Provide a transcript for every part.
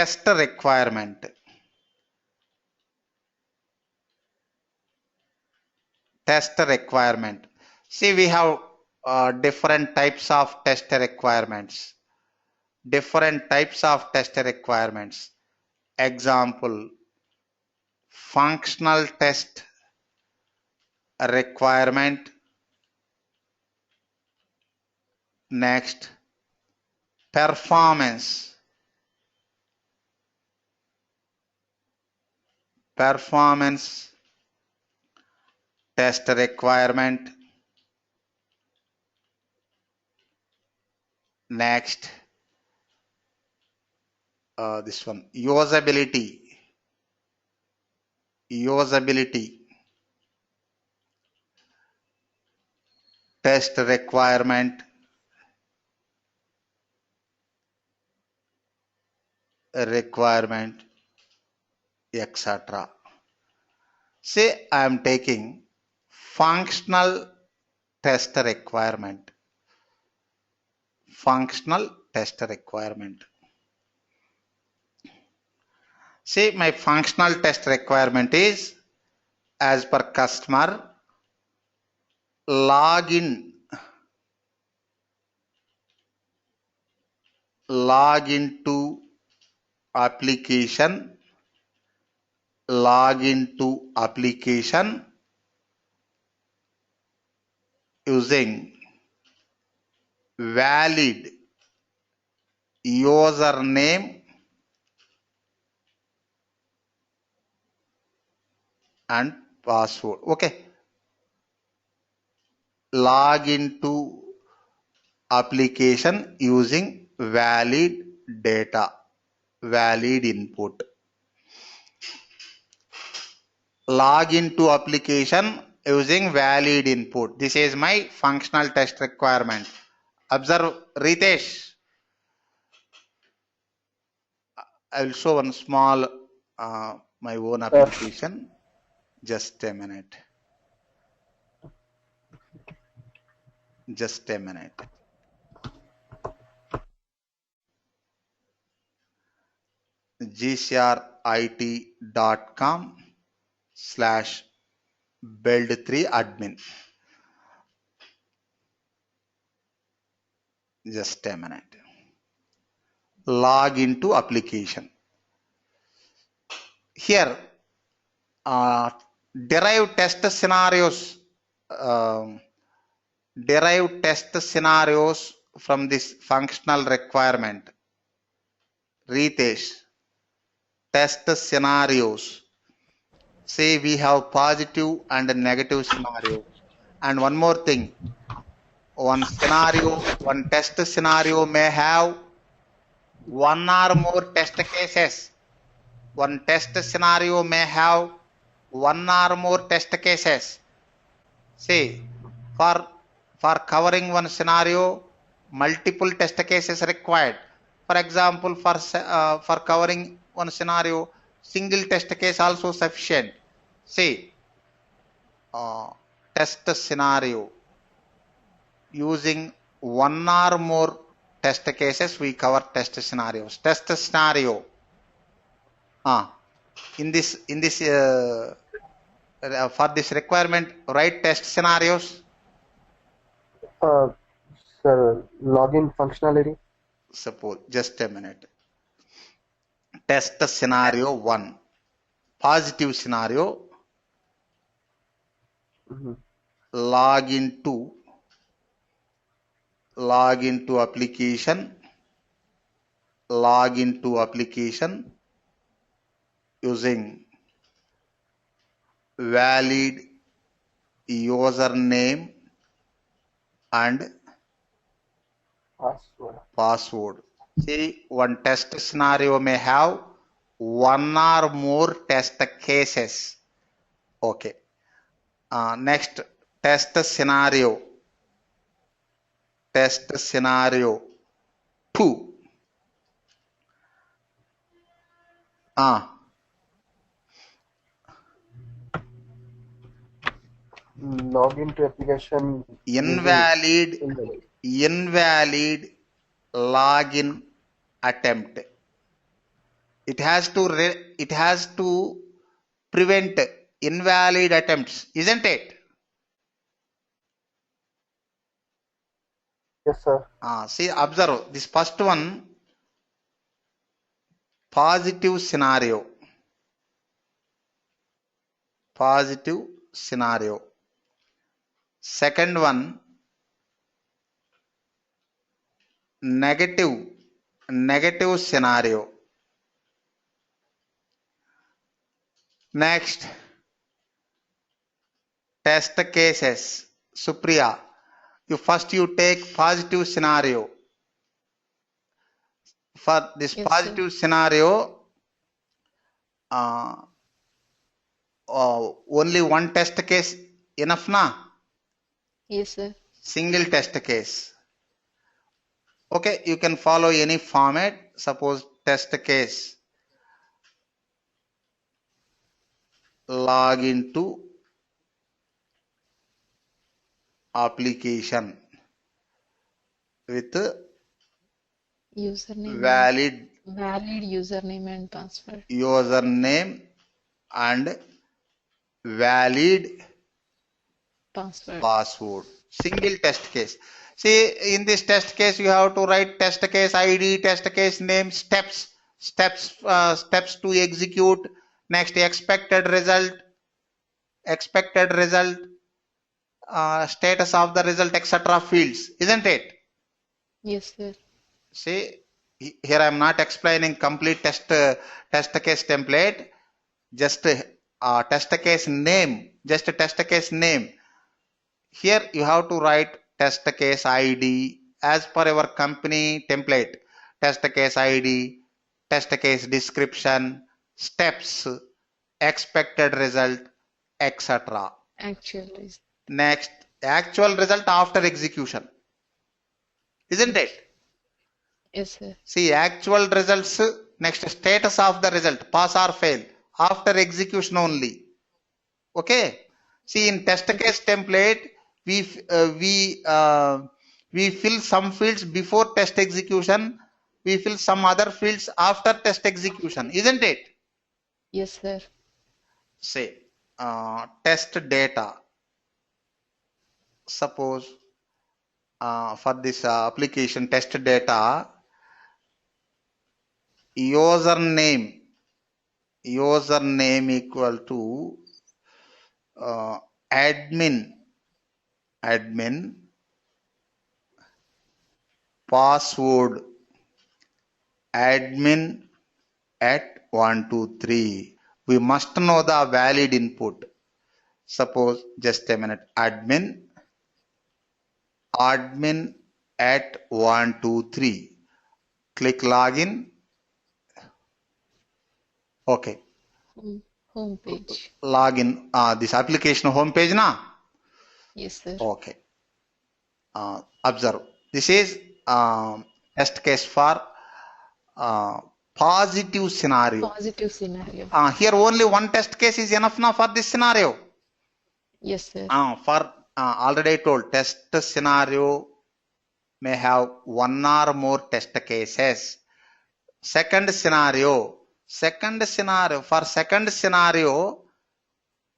test requirement. Test requirement. See, we have different types of test requirements. Different types of test requirements. Example, functional test requirement. Next, performance test requirement. Next, this one, usability test requirement, etc. Say I am taking functional test requirement. See, my functional test requirement is, as per customer, log into application using valid username and password. Okay, log into application using valid data, valid input. Log into application using valid input. This is my functional test requirement. Observe, Ritesh. I will show one small my own application. Just a minute. gcrit.com/build3admin. Just a minute. Log into application. Here, derive test scenarios from this functional requirement. Ritesh, test scenarios. Say we have positive and negative scenarios. And one more thing, one test scenario may have one or more test cases. One test scenario may have one or more test cases. Say, for covering one scenario, multiple test cases required. For example, for covering one scenario, single test case also sufficient. Say, test scenario using one or more test cases, we cover test scenarios. Test scenario. In this for this requirement, write test scenarios. Sir, login functionality. Suppose, just a minute. Test scenario 1, positive scenario. Log into application. Using valid username and password. See, one test scenario may have one or more test cases. Okay. Next, test scenario 2. Login to application. Invalid login attempt. it has to prevent invalid attempts, isn't it? Yes, sir. See, observe this first one, positive scenario. Positive scenario. Second one, negative scenario. Next, test cases. Supriya, you take positive scenario. For this Yes, sir. positive scenario, uh, only one test case enough na? Yes, sir. Single test case. Okay, you can follow any format. Suppose test case, log into application with valid Valid username and password. username and valid password. Single test case. See, in this test case, you have to write test case ID, test case name, steps to execute. Next, expected result, status of the result, etc. fields, isn't it? Yes, sir. See, here I am not explaining complete test case template. Just test case name. Just test case name. Here you have to write test case ID as per your company template. Test case ID, test case description, steps, expected result, etc. Actually. Next, actual result after execution, isn't it? Yes, sir. See, actual results, next status of the result, pass or fail, after execution only. Okay. See, in test case template, we we fill some fields before test execution. We fill some other fields after test execution, isn't it? Yes, sir. Say, test data. Suppose for this application test data, username equal to uh, admin password admin at 123. We must know the valid input. Suppose, just a minute, admin at 123. Click login. Okay. Home page. Login. This application home page na? Yes, sir. Okay. Observe. This is test case for positive scenario. Positive scenario. Here only one test case is enough now for this scenario. Yes, sir. For already told, test scenario may have one or more test cases. Second scenario, for second scenario,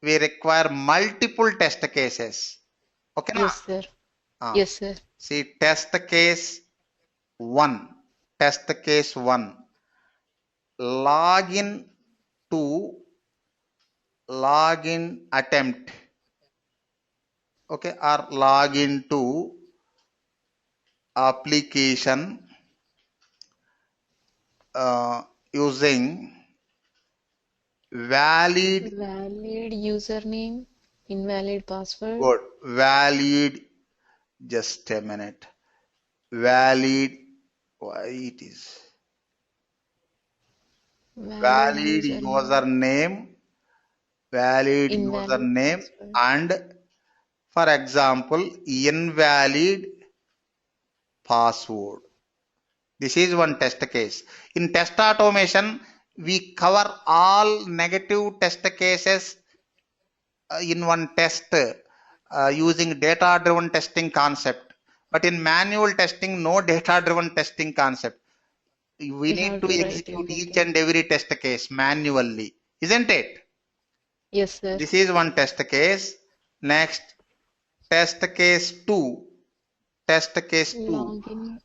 we require multiple test cases. Okay, na? Yes, sir. Yes, sir. See, test case 1, login to login attempt. Okay, or login to application using valid username, invalid password. good valid, just a minute, valid, why it is valid username, password. And for example invalid password. This is one test case. In test automation, we cover all negative test cases in one test using data-driven testing concept. But in manual testing, no data-driven testing concept. We need have to to write execute each everything. and every test case manually, isn't it? Yes, sir. This is one test case. Next, test case 2. Test case 2. Login,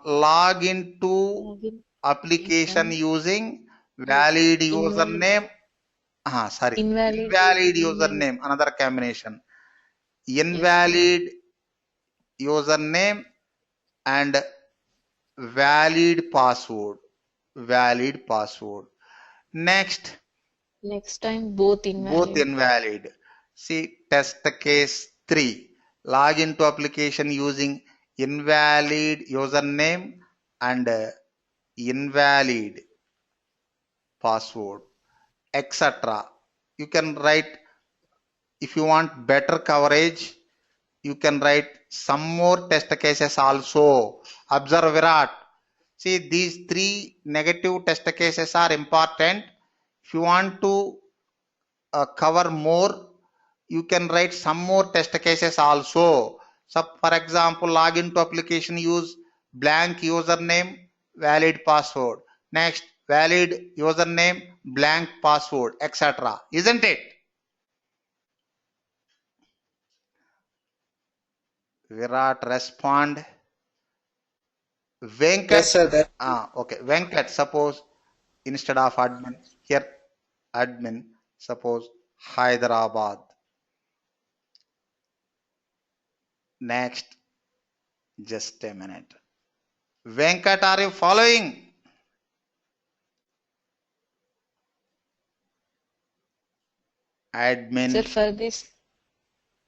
Log into login, application mission, using valid invalid, username. Sorry, invalid invalid username. username. Another combination. Yes, sir. Invalid username and valid password. Valid password. Next, Next time, both both invalid. invalid. See, test case 3. Log into application using invalid username and invalid password, etc. You can write, if you want better coverage, you can write some more test cases also. Observe Virat. See, these three negative test cases are important. If you want to cover more, you can write some more test cases also. So, for example, log into application, use blank username, valid password. Next, valid username, blank password, etc. Isn't it? Virat respond. Venkat. Yes, sir. That Okay. Venkat, suppose instead of admin, here admin, suppose Hyderabad. Next, just a minute. Venkat, are you following? Sir, Admin. for this,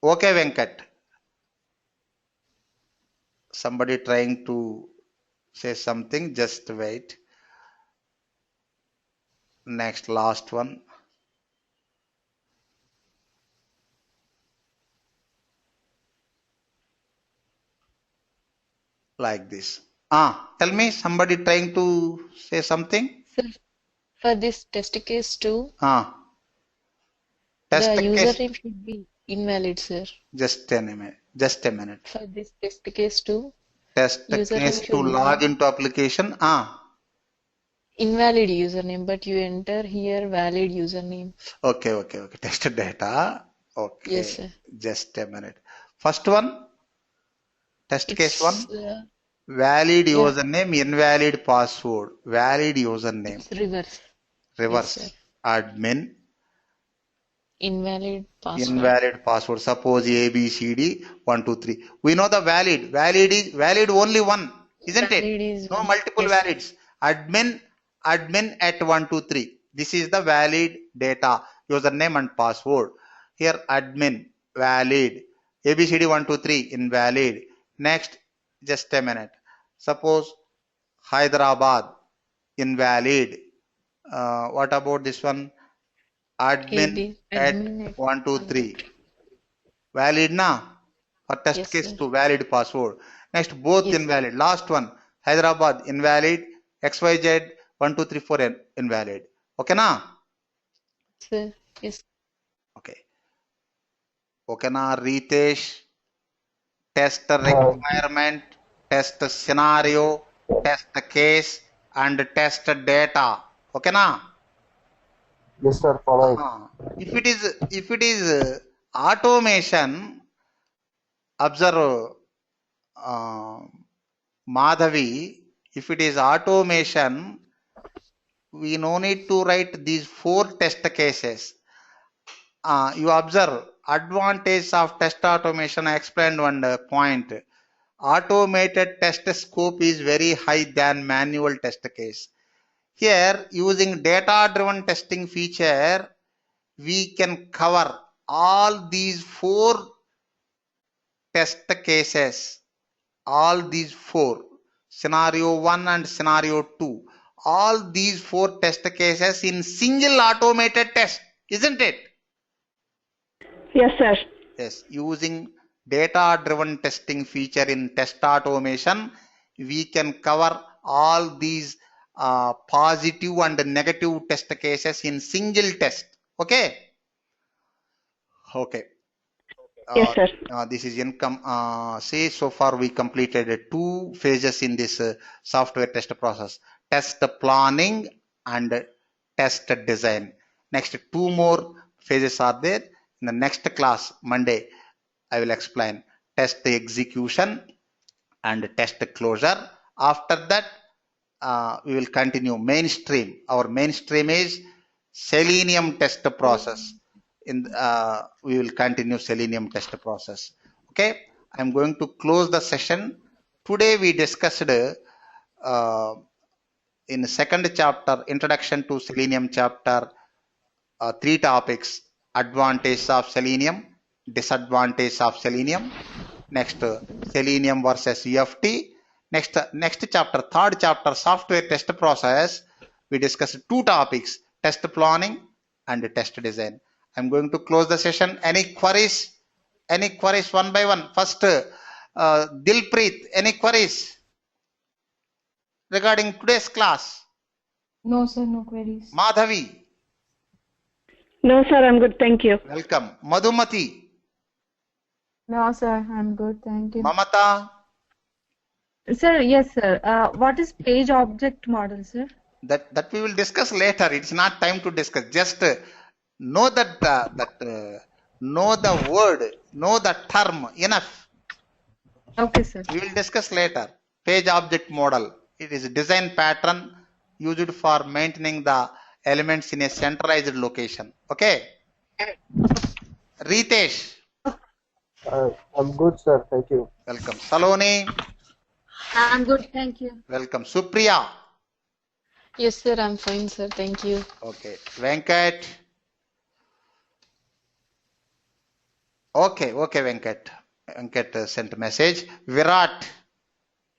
Okay, Venkat. Somebody trying to say something, just wait. Next, last one. Like this. Tell me, somebody trying to say something? sir, for this test case too, Ah, the test case. username should be invalid, sir. Just a minute. Just a minute. For this test case too, Test case username to should log be into application. invalid username, but you enter here valid username. Okay, okay, okay. Test data. Yes, Okay, sir. just a minute. First one, test case It's one. Valid yeah, username, invalid password. Valid username. it's reverse. Yes, sir. Reverse. Admin. Invalid password. Invalid password. Suppose ABCD 123. We know the valid. Valid is valid only one, isn't it? Valid is No one. multiple Yes, sir. valids. Admin at 123. This is the valid data, username and password. Here admin valid. ABCD 123 invalid. Next, just a minute. Suppose Hyderabad invalid. What about this one? Admin AB at admin at 123. 123. Valid na? For test Yes, case sir. 2, valid password. Next, both Yes, invalid. Last one, Hyderabad invalid, XYZ 1234 invalid. Okay na? sir. Yes, Okay. Okay na, Ritesh? Test uh, requirement, test scenario, test case, and test data. Okay na? yes, sir. Follow it. If it is automation, observe uh, Madhavi, if it is automation, we no need to write these 4 test cases. You observe advantage of test automation. I explained one point. Automated test scope is very high than manual test case. Here, using data-driven testing feature, we can cover all these 4 test cases. All these 4, scenario 1 and scenario 2, all these 4 test cases in single automated test, isn't it? Yes, sir. Yes, using data driven testing feature in test automation, we can cover all these positive and negative test cases in single test. Okay. Okay. Yes, uh, sir. this is income. Say so far we completed 2 phases in this software test process. test planning and test design. Next, 2 more phases are there. In the next class, Monday, I will explain test execution and test closure. After that, we will continue mainstream. Our mainstream is Selenium test process. We will continue Selenium test process. Okay, I'm going to close the session. Today we discussed in second chapter, introduction to Selenium chapter, 3 topics: advantage of Selenium, disadvantage of Selenium. Next, Selenium versus UFT. Next chapter, third chapter, software test process. We discussed 2 topics: test planning and test design. I'm going to close the session. Any queries? Any queries one by one? First, Dilpreet, any queries regarding today's class? No, sir, no queries. Madhavi, No, sir, I'm good. Thank you. welcome. Madhumati, No, sir, I'm good. Thank you. Mamata, Sir, yes, sir. What is page object model, sir? that we will discuss later. It's not time to discuss. Just know know the word, know the term enough. Okay, sir. We will discuss later. Page object model. It is a design pattern used for maintaining the elements in a centralized location. Okay. Ritesh, I'm good, sir. Thank you. welcome. Saloni, I'm good, thank you. welcome. Supriya, Yes, sir, I'm fine, sir. Thank you. okay. Venkat, okay, Venkat. Venkat sent a message. Virat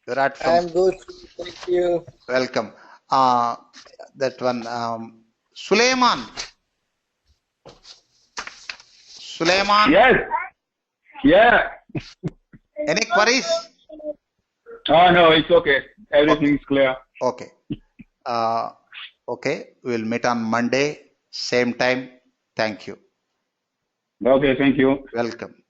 from I'm good. Thank you. welcome. That one, Suleiman. Yes. Yeah. Any queries? Oh, no, it's okay. Everything is clear. Okay. Okay. We'll meet on Monday, same time. Thank you. Okay, thank you. Welcome.